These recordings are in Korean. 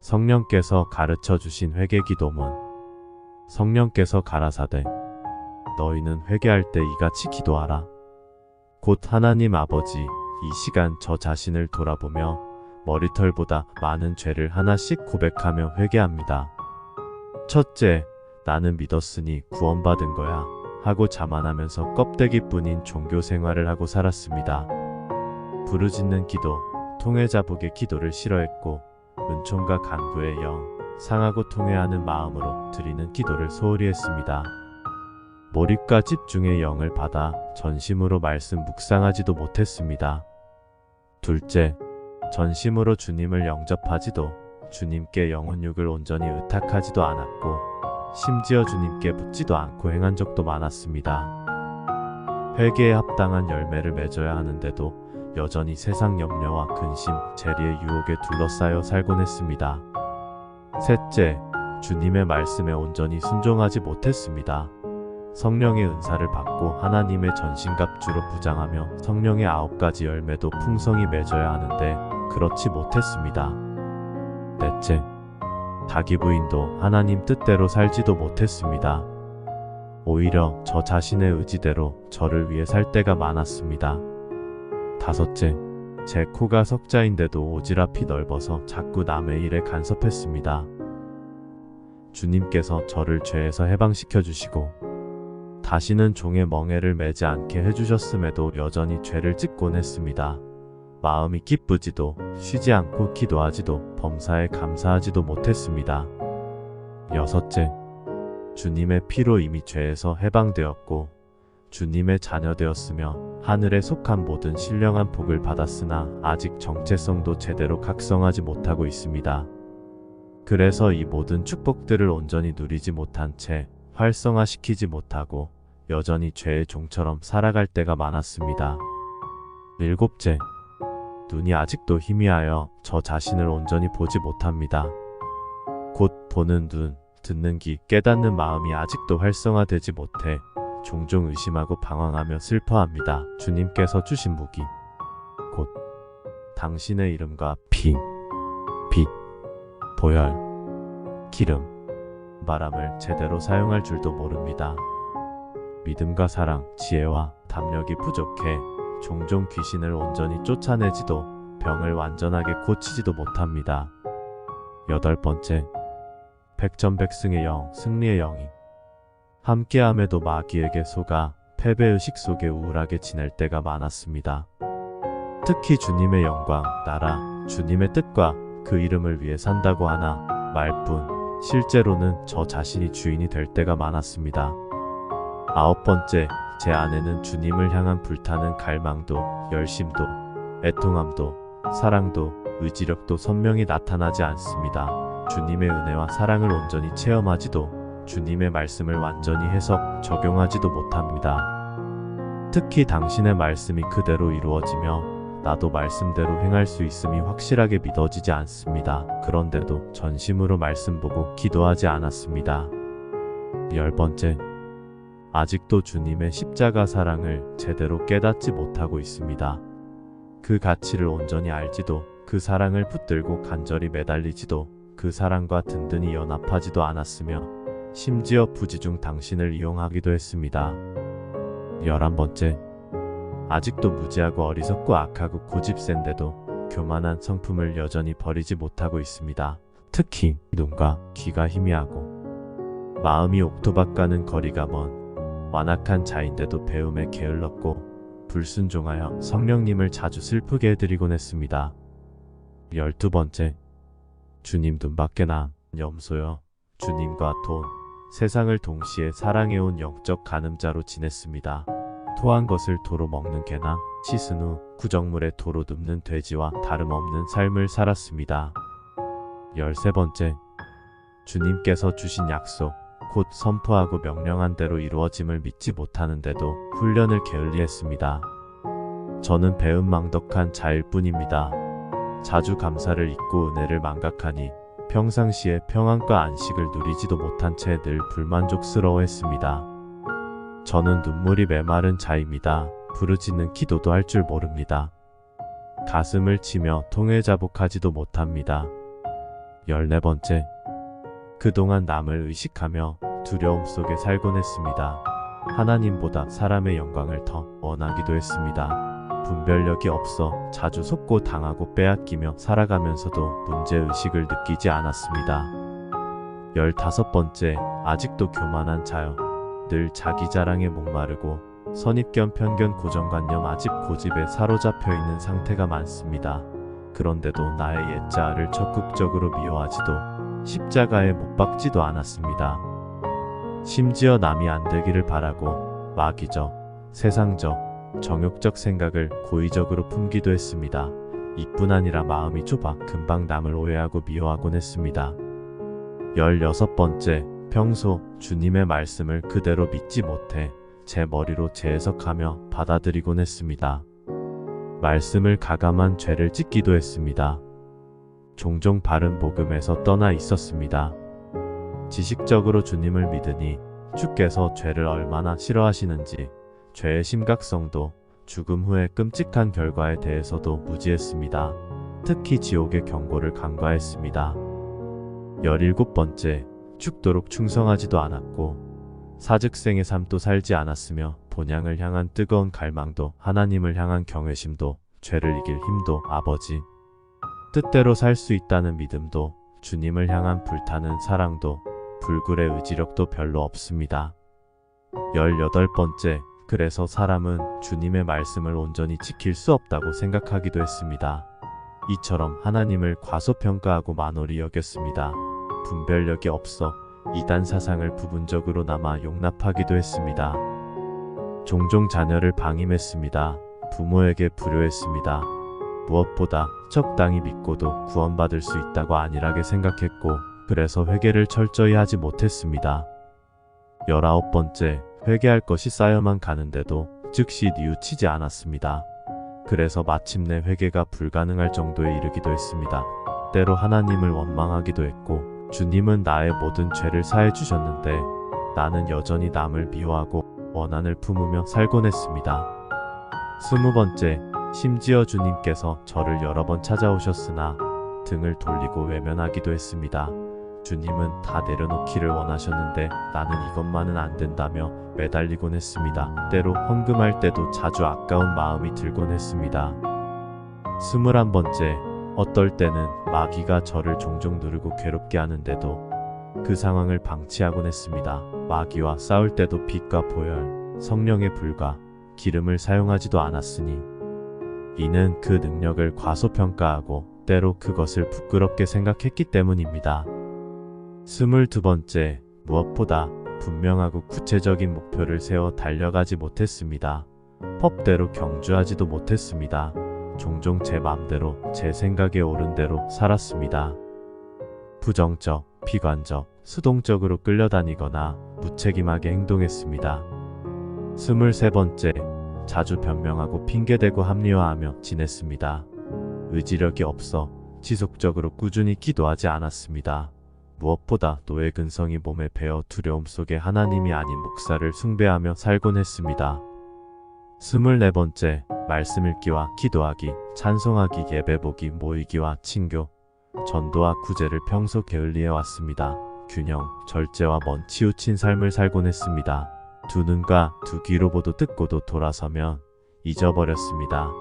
성령께서 가르쳐 주신 회개 기도문. 성령께서 가라사대 너희는 회개할 때 이같이 기도하라. 곧 하나님 아버지, 이 시간 저 자신을 돌아보며 머리털보다 많은 죄를 하나씩 고백하며 회개합니다. 첫째, 나는 믿었으니 구원받은 거야 하고 자만하면서 껍데기뿐인 종교 생활을 하고 살았습니다. 부르짖는 기도, 통회자복의 기도를 싫어했고 은총과 간구의 영, 상하고 통회하는 마음으로 드리는 기도를 소홀히 했습니다. 몰입과 집중의 영을 받아 전심으로 말씀 묵상하지도 못했습니다. 둘째, 전심으로 주님을 영접하지도 주님께 영혼육을 온전히 의탁하지도 않았고 심지어 주님께 묻지도 않고 행한 적도 많았습니다. 회개에 합당한 열매를 맺어야 하는데도 여전히 세상 염려와 근심, 재리의 유혹에 둘러싸여 살곤 했습니다. 셋째, 주님의 말씀에 온전히 순종하지 못했습니다. 성령의 은사를 받고 하나님의 전신갑주로 부장하며 성령의 9가지 열매도 풍성히 맺어야 하는데 그렇지 못했습니다. 넷째, 자기 부인도 하나님 뜻대로 살지도 못했습니다. 오히려 저 자신의 의지대로 저를 위해 살 때가 많았습니다. 다섯째, 제 코가 석자인데도 오지랖이 넓어서 자꾸 남의 일에 간섭했습니다. 주님께서 저를 죄에서 해방시켜 주시고 다시는 종의 멍에를 매지 않게 해주셨음에도 여전히 죄를 짓곤 했습니다. 마음이 기쁘지도 쉬지 않고 기도하지도 범사에 감사하지도 못했습니다. 여섯째, 주님의 피로 이미 죄에서 해방되었고 주님의 자녀 되었으며 하늘에 속한 모든 신령한 복을 받았으나 아직 정체성도 제대로 각성하지 못하고 있습니다. 그래서 이 모든 축복들을 온전히 누리지 못한 채 활성화시키지 못하고 여전히 죄의 종처럼 살아갈 때가 많았습니다. 일곱째, 눈이 아직도 희미하여 저 자신을 온전히 보지 못합니다. 곧 보는 눈, 듣는 귀, 깨닫는 마음이 아직도 활성화되지 못해 종종 의심하고 방황하며 슬퍼합니다. 주님께서 주신 무기, 곧 당신의 이름과 피, 빛, 보혈, 기름, 바람을 제대로 사용할 줄도 모릅니다. 믿음과 사랑, 지혜와 담력이 부족해 종종 귀신을 온전히 쫓아내지도 병을 완전하게 고치지도 못합니다. 여덟 번째, 백전백승의 영, 승리의 영이 함께함에도 마귀에게 속아 패배의식 속에 우울하게 지낼 때가 많았습니다. 특히 주님의 영광, 나라, 주님의 뜻과 그 이름을 위해 산다고 하나 말뿐 실제로는 저 자신이 주인이 될 때가 많았습니다. 아홉 번째, 제 안에는 주님을 향한 불타는 갈망도, 열심도, 애통함도, 사랑도, 의지력도 선명히 나타나지 않습니다. 주님의 은혜와 사랑을 온전히 체험하지도 주님의 말씀을 완전히 해석, 적용하지도 못합니다. 특히 당신의 말씀이 그대로 이루어지며 나도 말씀대로 행할 수 있음이 확실하게 믿어지지 않습니다. 그런데도 전심으로 말씀 보고 기도하지 않았습니다. 열 번째, 아직도 주님의 십자가 사랑을 제대로 깨닫지 못하고 있습니다. 그 가치를 온전히 알지도 그 사랑을 붙들고 간절히 매달리지도 그 사랑과 든든히 연합하지도 않았으며 심지어 부지중 당신을 이용하기도 했습니다. 11번째, 아직도 무지하고 어리석고 악하고 고집센데도 교만한 성품을 여전히 버리지 못하고 있습니다. 특히 눈과 귀가 희미하고 마음이 옥토박 가는 거리가 먼 완악한 자인데도 배움에 게을렀고 불순종하여 성령님을 자주 슬프게 해드리곤 했습니다. 12번째, 주님 눈밖에 난 염소여 주님과 돈, 세상을 동시에 사랑해온 영적 간음자로 지냈습니다. 토한 것을 도로 먹는 개나 씻은 후 구정물에 도로 눕는 돼지와 다름없는 삶을 살았습니다. 13번째, 주님께서 주신 약속, 곧 선포하고 명령한 대로 이루어짐을 믿지 못하는데도 훈련을 게을리했습니다. 저는 배은망덕한 자일 뿐입니다. 자주 감사를 잊고 은혜를 망각하니 평상시에 평안과 안식을 누리지도 못한 채 늘 불만족스러워했습니다. 저는 눈물이 메마른 자입니다. 부르짖는 기도도 할 줄 모릅니다. 가슴을 치며 통회자복하지도 못합니다. 14번째. 그동안 남을 의식하며 두려움 속에 살곤 했습니다. 하나님보다 사람의 영광을 더 원하기도 했습니다. 분별력이 없어 자주 속고 당하고 빼앗기며 살아가면서도 문제의식을 느끼지 않았습니다. 15번째. 아직도 교만한 자여. 늘 자기 자랑에 목마르고 선입견, 편견, 고정관념, 아직 고집에 사로잡혀 있는 상태가 많습니다. 그런데도 나의 옛자아를 적극적으로 미워하지도 십자가에 못 박지도 않았습니다. 심지어 남이 안 되기를 바라고 마귀적, 세상적, 정욕적 생각을 고의적으로 품기도 했습니다. 이뿐 아니라 마음이 좁아 금방 남을 오해하고 미워하곤 했습니다. 16번째. 평소 주님의 말씀을 그대로 믿지 못해 제 머리로 재해석하며 받아들이곤 했습니다. 말씀을 가감한 죄를 짓기도 했습니다. 종종 바른 복음에서 떠나 있었습니다. 지식적으로 주님을 믿으니 주께서 죄를 얼마나 싫어하시는지, 죄의 심각성도 죽음 후의 끔찍한 결과에 대해서도 무지했습니다. 특히 지옥의 경고를 간과했습니다. 17번째. 죽도록 충성하지도 않았고 사즉생의 삶도 살지 않았으며 본향을 향한 뜨거운 갈망도 하나님을 향한 경외심도 죄를 이길 힘도 아버지 뜻대로 살 수 있다는 믿음도 주님을 향한 불타는 사랑도 불굴의 의지력도 별로 없습니다. 18번째. 그래서 사람은 주님의 말씀을 온전히 지킬 수 없다고 생각하기도 했습니다. 이처럼 하나님을 과소평가하고 만홀히 여겼습니다. 분별력이 없어 이단 사상을 부분적으로나마 용납하기도 했습니다. 종종 자녀를 방임했습니다. 부모에게 불효했습니다. 무엇보다 적당히 믿고도 구원받을 수 있다고 안일하게 생각했고 그래서 회개를 철저히 하지 못했습니다. 19번째. 회개할 것이 쌓여만 가는데도 즉시 뉘우치지 않았습니다. 그래서 마침내 회개가 불가능할 정도에 이르기도 했습니다. 때로 하나님을 원망하기도 했고 주님은 나의 모든 죄를 사해 주셨는데 나는 여전히 남을 미워하고 원한을 품으며 살곤 했습니다. 20번째. 심지어 주님께서 저를 여러 번 찾아오셨으나 등을 돌리고 외면하기도 했습니다. 주님은 다 내려놓기를 원하셨는데 나는 이것만은 안 된다며 매달리곤 했습니다. 때로 헌금할 때도 자주 아까운 마음이 들곤 했습니다. 21번째. 어떨 때는 마귀가 저를 종종 누르고 괴롭게 하는데도 그 상황을 방치하곤 했습니다. 마귀와 싸울 때도 빛과 보혈, 성령의 불과 기름을 사용하지도 않았으니 이는 그 능력을 과소평가하고 때로 그것을 부끄럽게 생각했기 때문입니다. 22번째. 무엇보다 분명하고 구체적인 목표를 세워 달려가지 못했습니다. 법대로 경주하지도 못했습니다. 종종 제 맘대로 제 생각에 옳은 대로 살았습니다. 부정적, 비관적, 수동적으로 끌려다니거나 무책임하게 행동했습니다. 23번째. 자주 변명하고 핑계대고 합리화하며 지냈습니다. 의지력이 없어 지속적으로 꾸준히 기도하지 않았습니다. 무엇보다 노예 근성이 몸에 배어 두려움 속에 하나님이 아닌 목사를 숭배하며 살곤 했습니다. 24번째. 말씀 읽기와 기도하기, 찬송하기, 예배보기, 모이기와 친교, 전도와 구제를 평소 게을리해 왔습니다. 균형, 절제와 먼 치우친 삶을 살곤 했습니다. 두 눈과 두 귀로 보도 듣고도 돌아서면 잊어버렸습니다.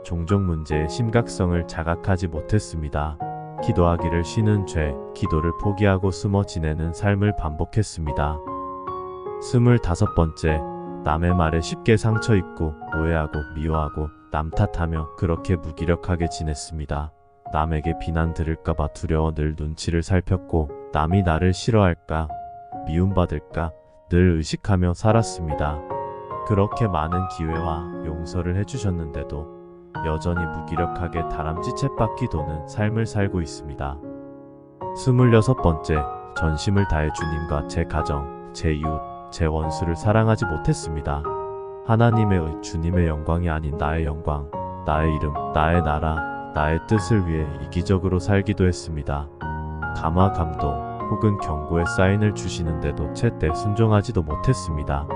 종종 문제의 심각성을 자각하지 못했습니다. 기도하기를 쉬는 죄, 기도를 포기하고 숨어 지내는 삶을 반복했습니다. 25번째. 남의 말에 쉽게 상처 입고 오해하고 미워하고 남 탓하며 그렇게 무기력하게 지냈습니다. 남에게 비난 들을까봐 두려워 늘 눈치를 살폈고 남이 나를 싫어할까, 미움받을까 늘 의식하며 살았습니다. 그렇게 많은 기회와 용서를 해주셨는데도 여전히 무기력하게 다람쥐 쳇바퀴 도는 삶을 살고 있습니다. 26번째. 전심을 다해 주님과 제 가정, 제 이웃, 제 원수를 사랑하지 못했습니다. 하나님의 의, 주님의 영광이 아닌 나의 영광, 나의 이름, 나의 나라, 나의 뜻을 위해 이기적으로 살기도 했습니다. 감화 감동 혹은 경고의 사인을 주시는데도 제때 순종하지도 못했습니다.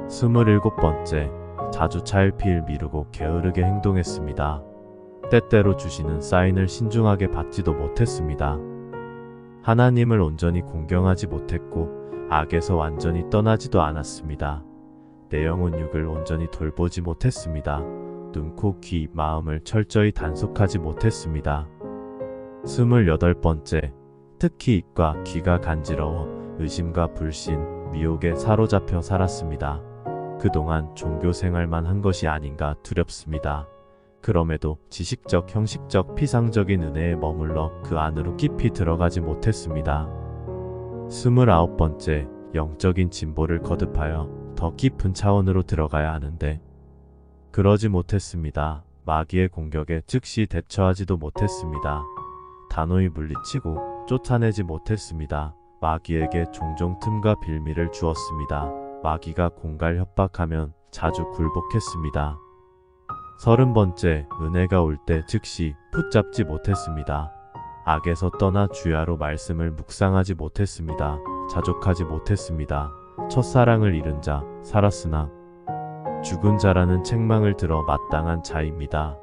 27번째. 자주 차일피일 미루고 게으르게 행동했습니다. 때때로 주시는 사인을 신중하게 받지도 못했습니다. 하나님을 온전히 공경하지 못했고 악에서 완전히 떠나지도 않았습니다. 내 영혼 육을 온전히 돌보지 못했습니다. 눈, 코, 귀, 마음을 철저히 단속하지 못했습니다. 28번째, 특히 입과 귀가 간지러워 의심과 불신, 미혹에 사로잡혀 살았습니다. 그동안 종교 생활만 한 것이 아닌가 두렵습니다. 그럼에도 지식적, 형식적, 피상적인 은혜에 머물러 그 안으로 깊이 들어가지 못했습니다. 29번째, 영적인 진보를 거듭하여 더 깊은 차원으로 들어가야 하는데 그러지 못했습니다. 마귀의 공격에 즉시 대처하지도 못했습니다. 단호히 물리치고 쫓아내지 못했습니다. 마귀에게 종종 틈과 빌미를 주었습니다. 마귀가 공갈 협박하면 자주 굴복했습니다. 30번째, 은혜가 올 때 즉시 붙잡지 못했습니다. 악에서 떠나 주야로 말씀을 묵상하지 못했습니다. 자족하지 못했습니다. 첫사랑을 잃은 자, 살았으나 죽은 자라는 책망을 들어 마땅한 자입니다.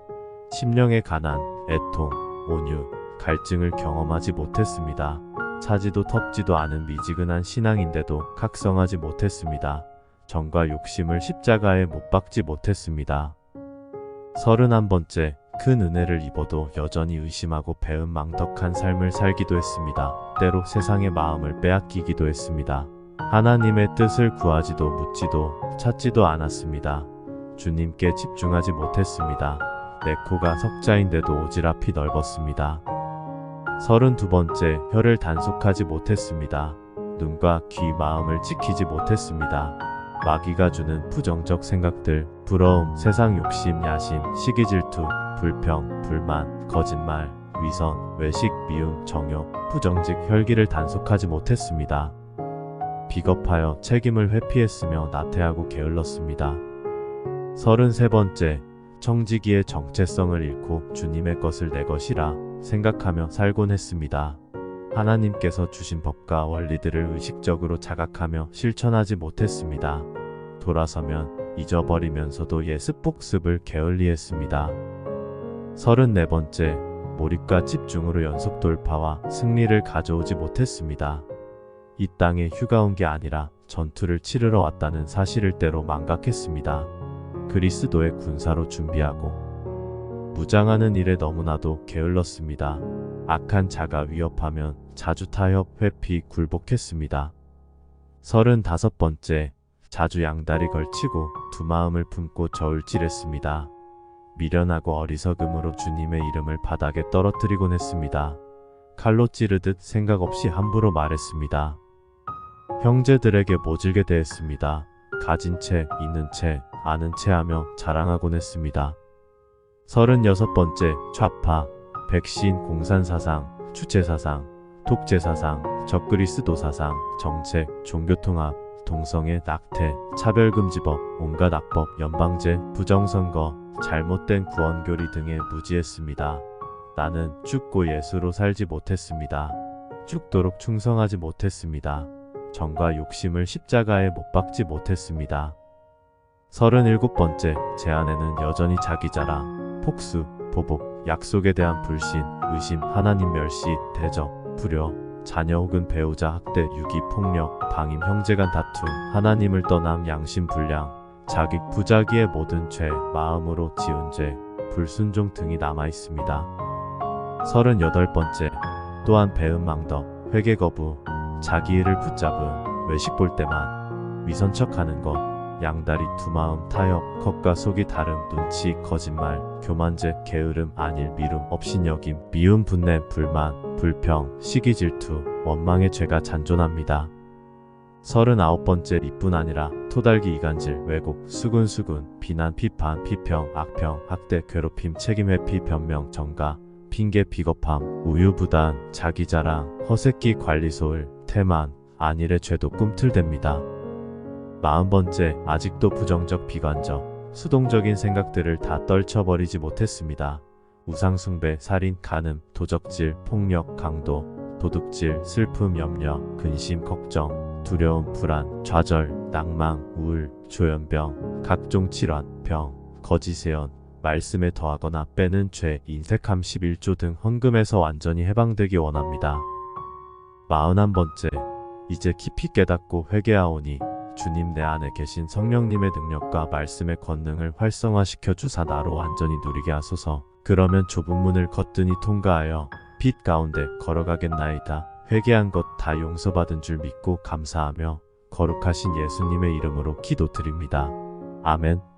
심령의 가난, 애통, 온유, 갈증을 경험하지 못했습니다. 차지도 텁지도 않은 미지근한 신앙인데도 각성하지 못했습니다. 정과 욕심을 십자가에 못 박지 못했습니다. 31번째, 큰 은혜를 입어도 여전히 의심하고 배은망덕한 삶을 살기도 했습니다. 때로 세상의 마음을 빼앗기기도 했습니다. 하나님의 뜻을 구하지도 묻지도 찾지도 않았습니다. 주님께 집중하지 못했습니다. 내 코가 석자인데도 오지랖이 넓었습니다. 32번째, 혀를 단속하지 못했습니다. 눈과 귀, 마음을 지키지 못했습니다. 마귀가 주는 부정적 생각들, 부러움, 세상 욕심, 야심, 시기 질투, 불평, 불만, 거짓말, 위선, 외식, 미움, 정욕, 부정직, 혈기를 단속하지 못했습니다. 비겁하여 책임을 회피했으며 나태하고 게을렀습니다. 33번째, 청지기의 정체성을 잃고 주님의 것을 내 것이라 생각하며 살곤 했습니다. 하나님께서 주신 법과 원리들을 의식적으로 자각하며 실천하지 못했습니다. 돌아서면 잊어버리면서도 예습 복습을 게을리했습니다. 34번째, 몰입과 집중으로 연속 돌파와 승리를 가져오지 못했습니다. 이 땅에 휴가 온 게 아니라 전투를 치르러 왔다는 사실을 때로 망각했습니다. 그리스도의 군사로 준비하고 무장하는 일에 너무나도 게을렀습니다. 악한 자가 위협하면 자주 타협, 회피, 굴복했습니다. 35번째, 자주 양다리 걸치고 두 마음을 품고 저울질했습니다. 미련하고 어리석음으로 주님의 이름을 바닥에 떨어뜨리곤 했습니다. 칼로 찌르듯 생각 없이 함부로 말했습니다. 형제들에게 모질게 대했습니다. 가진 채, 있는 채, 아는 채 하며 자랑하곤 했습니다. 36번째, 좌파, 백신, 공산사상, 추체사상, 독재사상, 적그리스도 사상, 정책, 종교통합, 동성애, 낙태, 차별금지법, 온갖 악법, 연방제, 부정선거, 잘못된 구원교리 등에 무지했습니다. 나는 죽고 예수로 살지 못했습니다. 죽도록 충성하지 못했습니다. 정과 욕심을 십자가에 못 박지 못했습니다. 37번째, 제 안에는 여전히 자기 자랑, 폭수, 보복, 약속에 대한 불신, 의심, 하나님 멸시, 대적, 불효, 자녀 혹은 배우자 학대, 유기, 폭력, 방임, 형제간 다툼, 하나님을 떠남, 양심 불량, 자기, 부자기의 모든 죄, 마음으로 지은 죄, 불순종 등이 남아 있습니다. 38번째, 또한 배은망덕, 회개거부, 자기 일을 붙잡음, 외식 볼 때만, 위선척하는 것, 양다리, 두 마음, 타협, 겉과 속이 다름, 눈치, 거짓말, 교만죄, 게으름, 안일, 미움, 업신여김, 미움, 분냄, 불만, 불평, 시기, 질투, 원망의 죄가 잔존합니다. 39번째, 이뿐 아니라 토달기, 이간질, 왜곡, 수군수군, 비난, 비판, 비평, 악평, 학대, 괴롭힘, 책임 회피, 변명, 정가, 핑계, 비겁함, 우유부단, 자기자랑, 허세끼, 관리소을, 태만, 안일의 죄도 꿈틀댑니다. 40번째, 아직도 부정적, 비관적, 수동적인 생각들을 다 떨쳐버리지 못했습니다. 우상숭배, 살인, 간음, 도적질, 폭력, 강도, 도둑질, 슬픔, 염려, 근심, 걱정, 두려움, 불안, 좌절, 낭망, 우울, 조현병, 각종 질환, 병, 거짓예언, 말씀에 더하거나 빼는 죄, 인색함 11조 등 헌금에서 완전히 해방되기 원합니다. 41번째. 이제 깊이 깨닫고 회개하오니 주님 내 안에 계신 성령님의 능력과 말씀의 권능을 활성화시켜 주사 나로 완전히 누리게 하소서. 그러면 좁은 문을 거뜬히 통과하여 빛 가운데 걸어가겠나이다. 회개한 것 다 용서받은 줄 믿고 감사하며 거룩하신 예수님의 이름으로 기도드립니다. 아멘.